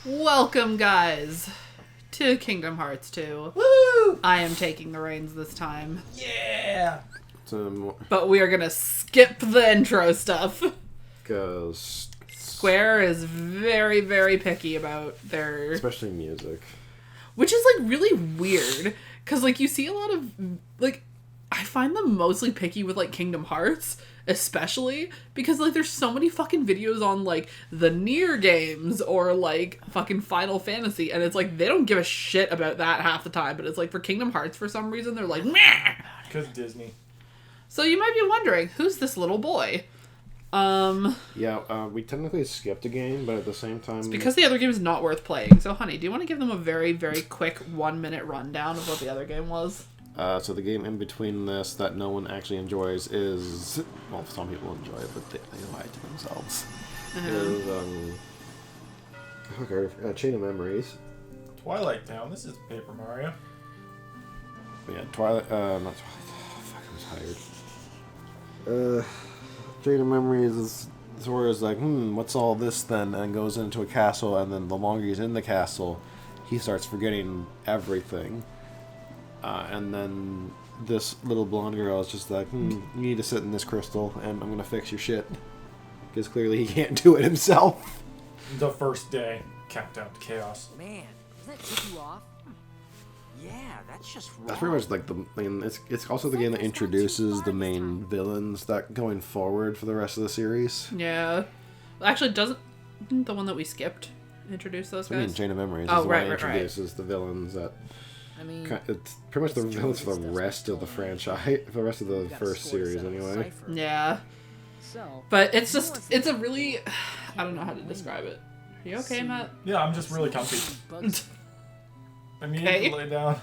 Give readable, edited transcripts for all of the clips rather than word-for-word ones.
Welcome, guys, to Kingdom Hearts 2. Woo! I am taking the reins this time. Yeah! But we are gonna skip the intro stuff. Because Square is very, very picky about their... especially music. Which is, like, really weird. Because, like, you see a lot of... Like, I find them mostly picky with, like, Kingdom Hearts. Especially because, like, there's so many fucking videos on, like, the Nier games or, like, fucking Final Fantasy, and it's like, they don't give a shit about that half the time, but it's like, for Kingdom Hearts, for some reason, they're like, meh! Because Disney. So you might be wondering, who's this little boy? We technically skipped a game, but at the same time... Because the other game is not worth playing. So, honey, do you want to give them a very, very quick 1-minute rundown of what the other game was? So the game in between this that no one actually enjoys is... Well, some people enjoy it, but they lie to themselves. Is, Chain of Memories. Twilight Town. This is Paper Mario. But yeah, Twilight... not Twilight. Oh, fuck, I was tired. Chain of Memories is... Sora's like, what's all this then? And goes into a castle, and then the longer he's in the castle, he starts forgetting everything. And then this little blonde girl is just like, you need to sit in this crystal, and I'm gonna fix your shit. Because clearly he can't do it himself. The first day. Countdown to chaos. Man, does that tip you off? Yeah, that's just wrong. That's pretty much like it's also the game that introduces the main villains that going forward for the rest of the series. Yeah. Actually, doesn't the one that we skipped introduce those guys? I mean, Chain of Memories Oh, is the right, one that right. introduces the villains that... I mean, It's pretty much the villains for the rest of the franchise, for the rest of the first series anyway. Yeah. So, But it's just, it's a really... I don't know how to describe it. Are you okay, Matt? Yeah, I'm just really comfy. I need Okay. to lay down.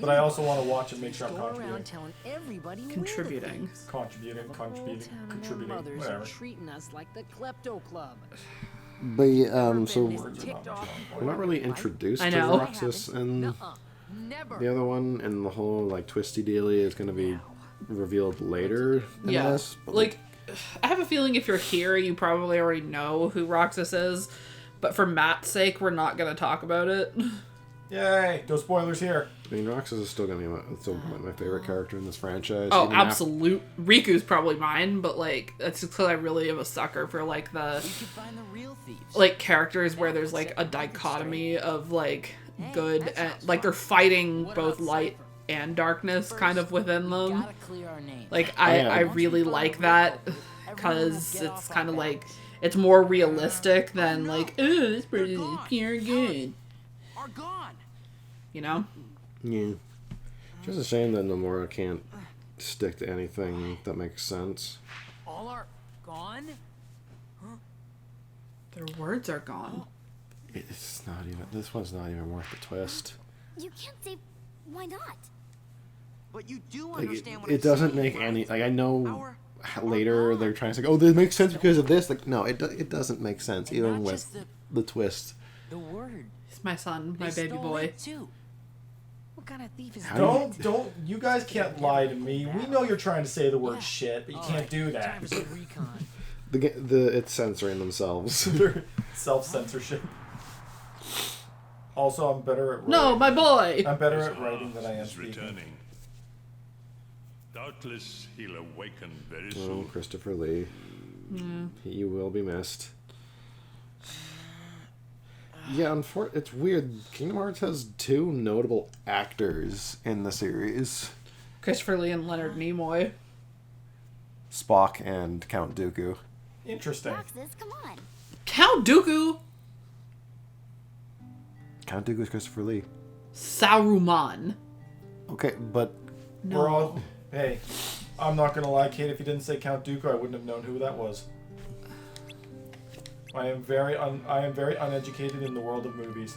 But I also want to watch and make sure I'm contributing. telling everybody Contributing. Contributing, Mothers whatever. are treating us like the klepto club. But so Words are not wrong. we're not really introduced I to know. Roxas and Never. the other one, and the whole like twisty dealy is going to be revealed later in Yeah. this. But, Like, I have a feeling if you're here, you probably already know who Roxas is. But for Matt's sake, we're not going to talk about it. Yay! No spoilers here. I mean, Roxas is still going to be my favorite character in this franchise. Oh, even after- absolute. Riku's probably mine, but, like, that's just because I really am a sucker for, like, the, We should find the real thieves. like, characters where there's, like, a dichotomy of, like, good and, like, they're fighting both light and darkness kind of within them. Gotta clear our names. Like, yeah. I really like that because it's kind of like, it's more realistic than, like, oh, this person is pure good. Are gone. You know? Yeah. Just a shame that Nomura can't stick to anything that makes sense. All are gone. Their words are gone. It's not even. This one's not even worth the twist. You can't say why not. But you do Like, understand what it I'm doesn't saying, make right? any. Like, I know Our- later they're trying to say, "Oh, this makes sense because of this." Like, no, it doesn't make sense And even not with just the twist. the word. He's my son, my They baby stole boy. it too. What kind of thief is How that? Don't, you guys can't lie to me. We know you're trying to say the word shit, but you can't do that. Time for some recon. It's censoring themselves. Self-censorship. Also, I'm better at writing. No, my boy! I'm better at writing than I am He's speaking. returning. Doubtless he'll awaken very Oh, soon. Christopher Lee, you will be missed. Yeah, it's weird. Kingdom Hearts has two notable actors in the series: Christopher Lee and Leonard Nimoy. Spock and Count Dooku. Interesting. Roxas, come on. Count Dooku! Count Dooku is Christopher Lee. Saruman. Okay, but No. We're all. Hey, I'm not gonna lie, Kate. If you didn't say Count Dooku, I wouldn't have known who that was. I am very uneducated in the world of movies.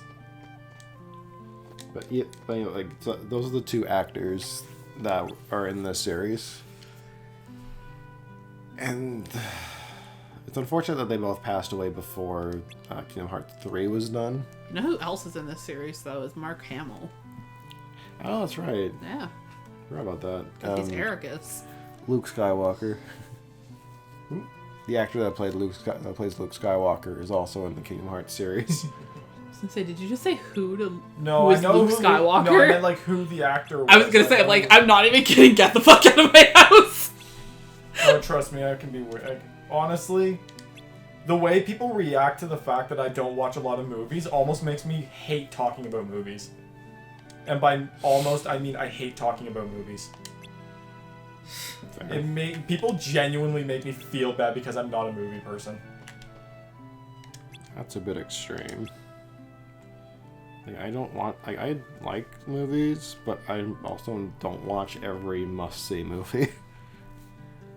But like so those are the two actors that are in this series, and it's unfortunate that they both passed away before Kingdom Hearts 3 was done. You know who else is in this series, though, is Mark Hamill. Oh, that's right. Yeah. Forgot about that. Because he's Ericus. Luke Skywalker. The actor that plays Luke Skywalker is also in the Kingdom Hearts series. I was gonna say, did you just say who to No, who I is know Luke who Skywalker? No, I meant like who the actor was. I was gonna say, don't like, know. I'm not even kidding. Get the fuck out of my house. Oh, trust me, I can be weird. Honestly, the way people react to the fact that I don't watch a lot of movies almost makes me hate talking about movies. And by almost, I mean I hate talking about movies. People genuinely make me feel bad because I'm not a movie person. That's a bit extreme. Like, I don't want... Like, I like movies, but I also don't watch every must-see movie.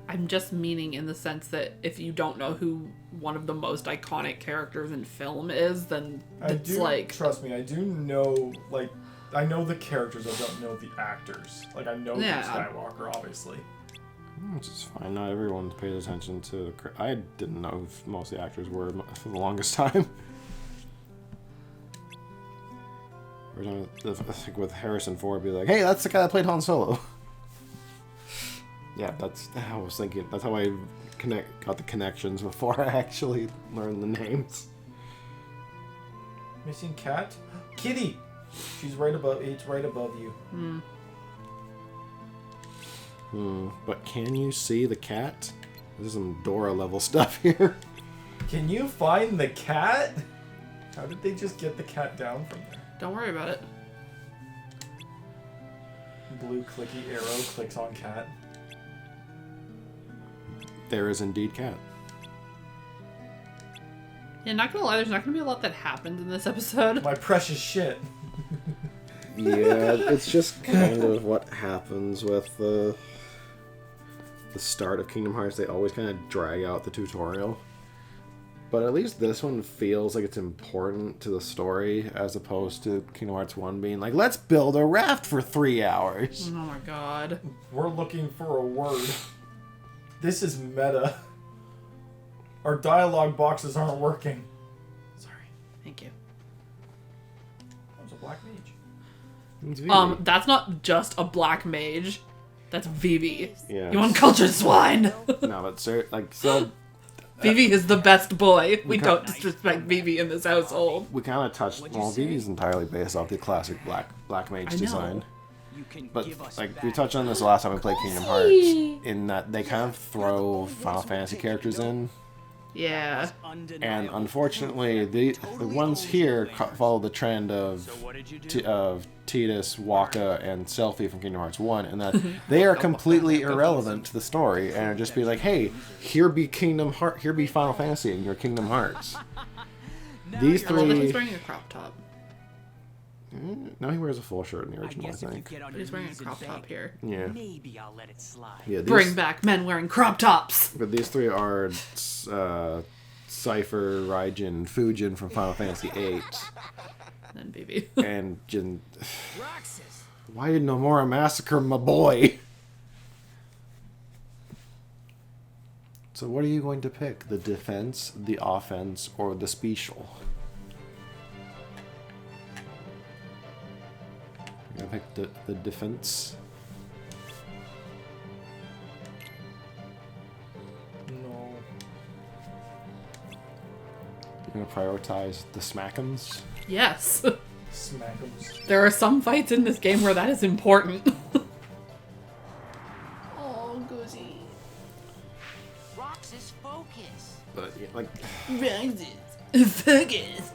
I'm just meaning in the sense that if you don't know who one of the most iconic characters in film is, then it's like... Trust me, I do know, like, I know the characters, I don't know the actors. Like, I know Luke Skywalker, obviously. Which is fine. Not everyone pays attention to... I didn't know who most of the actors were for the longest time. I think with Harrison Ford, be like, hey, that's the guy that played Han Solo. Yeah, that's how I was thinking. That's how I got the connections before I actually learned the names. Missing cat? Kitty! She's right above, it's right above you. But can you see the cat? There's some Dora level stuff here. Can you find the cat? How did they just get the cat down from there? Don't worry about it. Blue clicky arrow clicks on cat. There is indeed cat. Yeah, not gonna lie, there's not gonna be a lot that happens in this episode. My precious shit. Yeah, it's just kind of what happens with the start of Kingdom Hearts. They always kind of drag out the tutorial. But at least this one feels like it's important to the story, as opposed to Kingdom Hearts 1 being like, let's build a raft for 3 hours. Oh my god. We're looking for a word. This is meta. Our dialogue boxes aren't working. Sorry. Thank you. That was a black mage. It's Vivi. That's not just a black mage. That's Vivi. Yeah. You uncultured swine. No, but so Vivi is the best boy. We don't disrespect Vivi in this household. we kind of touched. Well, Vivi's entirely based off the classic black mage I know. design. You can But give us like back we touched on this last time we played Kingdom Hearts, in that they kind of throw Final Fantasy characters in, Yeah. and unfortunately the ones here follow the trend of Tidus, Waka, and Selphie from Kingdom Hearts 1, and that they are completely irrelevant to the story, and just be like, hey, here be Final Fantasy in your Kingdom Hearts. These I love that he's three. wearing a crop top. No, he wears a full shirt in the original, I guess if you think. get on But your he's wearing a knees and crop top beg, here. Yeah. maybe I'll let it slide. Yeah. Bring back men wearing crop tops. But these three are Cypher, Raijin, Fujin from Final Fantasy VIII, And then Vivi. and Jin. Why did Nomura massacre my boy? So what are you going to pick? The defense, the offense, or the special? You're gonna pick the defense. No. You're gonna prioritize the smack'ems. Yes. Smackums. There are some fights in this game where that is important. Oh, Goosey. Roxas, focus. But yeah, like. Focus.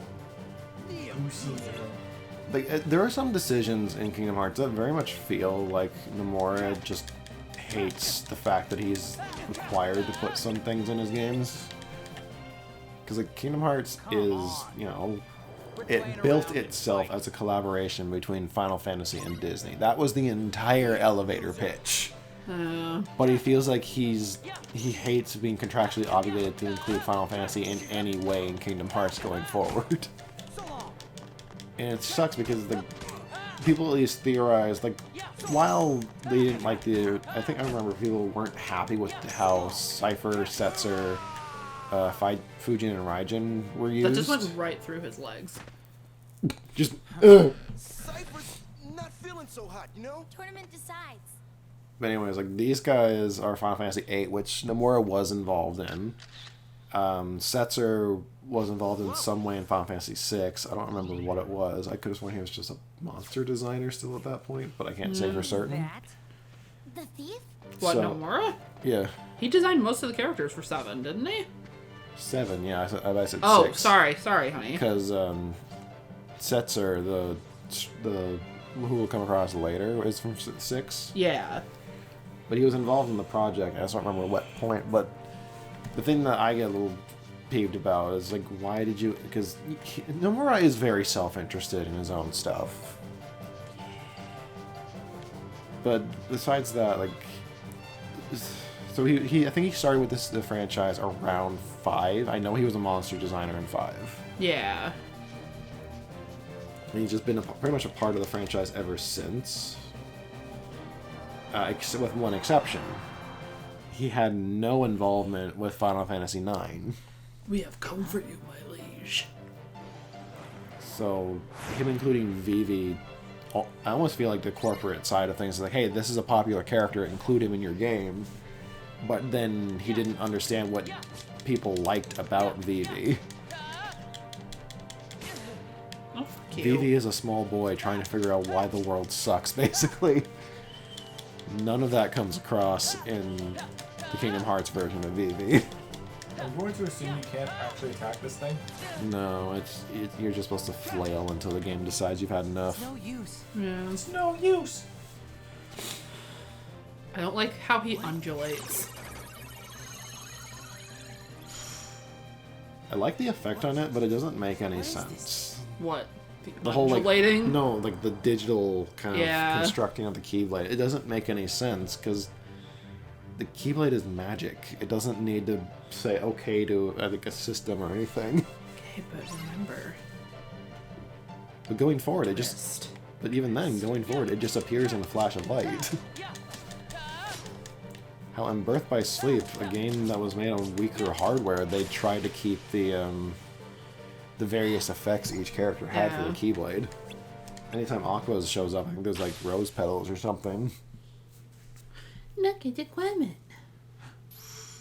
Like, there are some decisions in Kingdom Hearts that very much feel like Nomura just hates the fact that he's required to put some things in his games. Because, like, Kingdom Hearts is, you know, it built itself as a collaboration between Final Fantasy and Disney. That was the entire elevator pitch. But he feels like he hates being contractually obligated to include Final Fantasy in any way in Kingdom Hearts going forward. And it sucks because the people at least theorized, like, while they didn't like I think I remember people weren't happy with how Cypher, Setzer, Fujin, and Raijin were used. That just went right through his legs. Just, Cypher's not feeling so hot, you know? Tournament decides. But anyways, like these guys are Final Fantasy VIII, which Nomura was involved in. Setzer was involved in some way in Final Fantasy VI. I don't remember what it was. I could have sworn he was just a monster designer still at that point, but I can't say for certain. That? The thief? What, So- Nomura? Yeah, He designed most of the characters for 7, didn't he? 7. Yeah, I said Oh, 6. sorry, honey. Because Setzer, the who we'll come across later, is from 6. Yeah. But he was involved in the project. I just don't remember what point. But the thing that I get a little peeved about is like, why did you? Because Nomura is very self-interested in his own stuff. But besides that, like, so he I think he started with the franchise around 5. I know he was a monster designer in 5. Yeah. And he's just been pretty much a part of the franchise ever since. With one exception. He had no involvement with Final Fantasy IX. We have come for you, my liege. So, him including Vivi, I almost feel like the corporate side of things is like, hey, this is a popular character, include him in your game. But then he didn't understand what people liked about Vivi. Oh, fuck you. Vivi is a small boy trying to figure out why the world sucks, basically. None of that comes across in the Kingdom Hearts version of Vivi. I'm going to assume you can't actually attack this thing. No, you're just supposed to flail until the game decides you've had enough. No use. Yeah. It's no use. I don't like how he undulates. I like the effect on it, but it doesn't make any sense. What? The whole like undulating? no, like the digital kind Yeah. of constructing of the Keyblade. It doesn't make any sense because the Keyblade is magic. It doesn't need to say okay to like a system or anything. Okay, but remember. But going forward, it just. Just. But even then, going forward, it just appears in a flash of light. How in Birth by Sleep, a game that was made on weaker hardware, they tried to keep the various effects each character had for the Keyblade. Anytime Aqua shows up, I think there's like rose petals or something. Look at the equipment.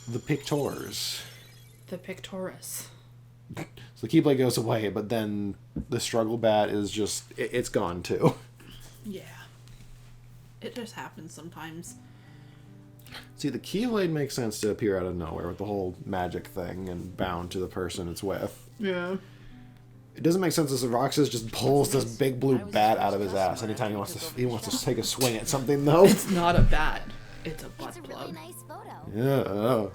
The Pictors. The Pictoris. So the Keyblade goes away, but then the Struggle Bat is just, it's gone too. Yeah. It just happens sometimes. See, the Keyblade makes sense to appear out of nowhere with the whole magic thing and bound to the person it's with. Yeah. It doesn't make sense as Roxas just pulls this big blue bat out of his ass anytime he wants to take a swing at something, though. It's not a bat. It's a butt It's a plug. really nice photo. Yeah. Oh.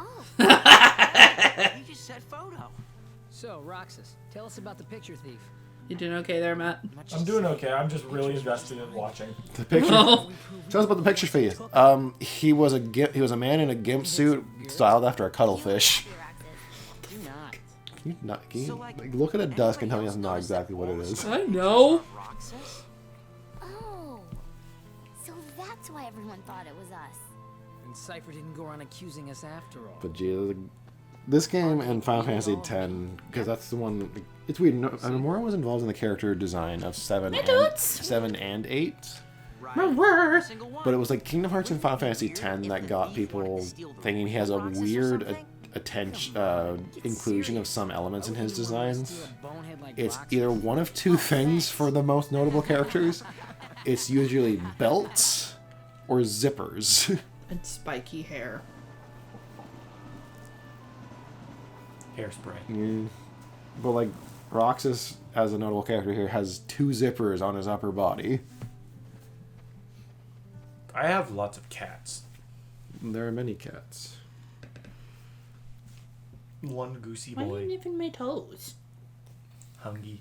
You just said photo. So, Roxas, tell us about the picture thief. You doing okay there, Matt? I'm doing okay. I'm just really invested in watching. The picture. Oh. Tell us about the picture for you. He was a man in a gimp suit styled after a cuttlefish. Do not. Can you like, look at a dusk and tell me that's not exactly what it is? I know. Roxas? Oh. So that's why everyone thought it was us. And Cypher didn't go around accusing us after all. But gee, this game and Final Fantasy X, because that's the one. It's weird. Nomura was involved in the character design of 7 and 8. Right. Single one. But it was like Kingdom Hearts and Final Fantasy X that got people thinking he has a weird inclusion of some elements in his designs. It's either one of two things for the most notable characters. It's usually belts or zippers. And spiky hair. Hairspray. But like Roxas, as a notable character here, has 2 zippers on his upper body. I have lots of cats. There are many cats. One goosey Why are you boy. nipping my toes? Hungy.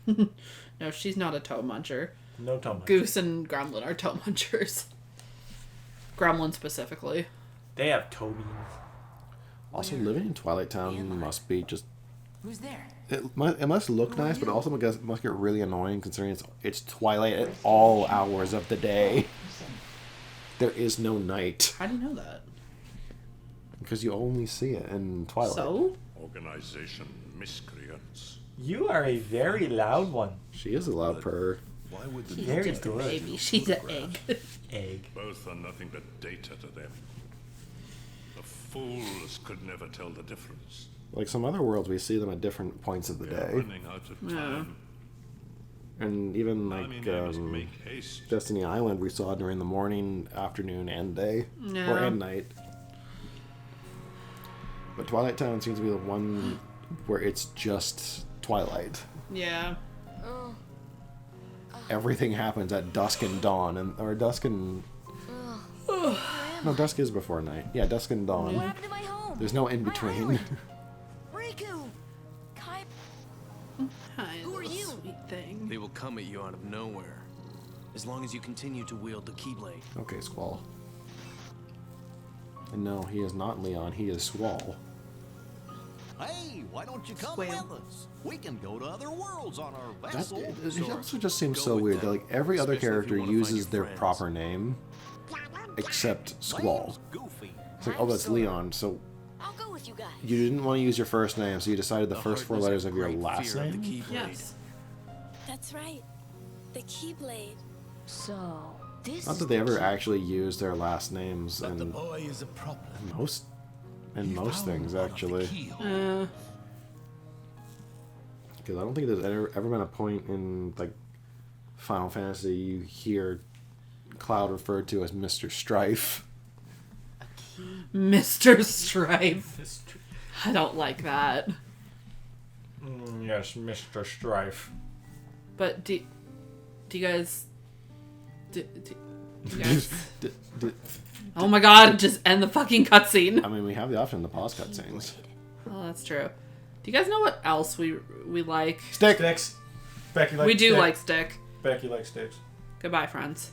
No, she's not a toe muncher. No tummy. Goose and Gremlin are toe munchers. Gremlin specifically. They have toe beans. Also, living in Twilight Town must be just. Who's there? It must look nice, but also must get really annoying considering it's twilight at all hours of the day. There is no night. How do you know that? Because you only see it in Twilight. So? Organization miscreants. You are a very loud one. She is a loud purr. Why would the Very Just a good. baby. She's an egg. Egg. both are nothing but data to them? The fools could never tell the difference. Like some other worlds, we see them at different points of the We are day. running out of time. And even I like mean, they must make haste. Destiny Island, we saw during the morning, afternoon, and day. Or Yeah. and night. But Twilight Town seems to be the one where it's just twilight. Yeah. Everything happens at dusk and dawn, or dusk and... No, dusk is before night. Yeah, dusk and dawn. What happened to my home? There's no in My between. island? Riku! Kai... Hi, Who are little you? sweet thing. They will come at you out of nowhere. As long as you continue to wield the Keyblade. Okay, Squall. And no, he is not Leon, he is Squall. Hey, why don't you come Squail. with us? We can go to other worlds on our That, vessel. it also just seems Go so with weird them, that like every other especially if you character wanna find uses your their friends. proper name, except Squall. Name's Goofy. It's like, oh, that's Sora. Leon, so I'll go with you guys. you didn't want to use your first name, so you decided the first four Hardness letters have of your great last fear of the name? Keyblade. Yes. That's right. The Keyblade. So, this Not is that they the ever key. actually use their last names But the in boy is a problem. most Found things, one of the actually. keyhole. Because I don't think there's ever been a point in like Final Fantasy you hear Cloud referred to as Mr. Strife. Mr. Strife. I don't like that. Yes, Mr. Strife. But do you guys... Do you guys... D- d- Oh my god, just end the fucking cutscene. I mean, we have the option to pause cutscenes. Oh, that's true. Do you guys know what else we like? Stick! Sticks. Becky likes We do stick. like stick. Becky likes sticks. Goodbye, friends.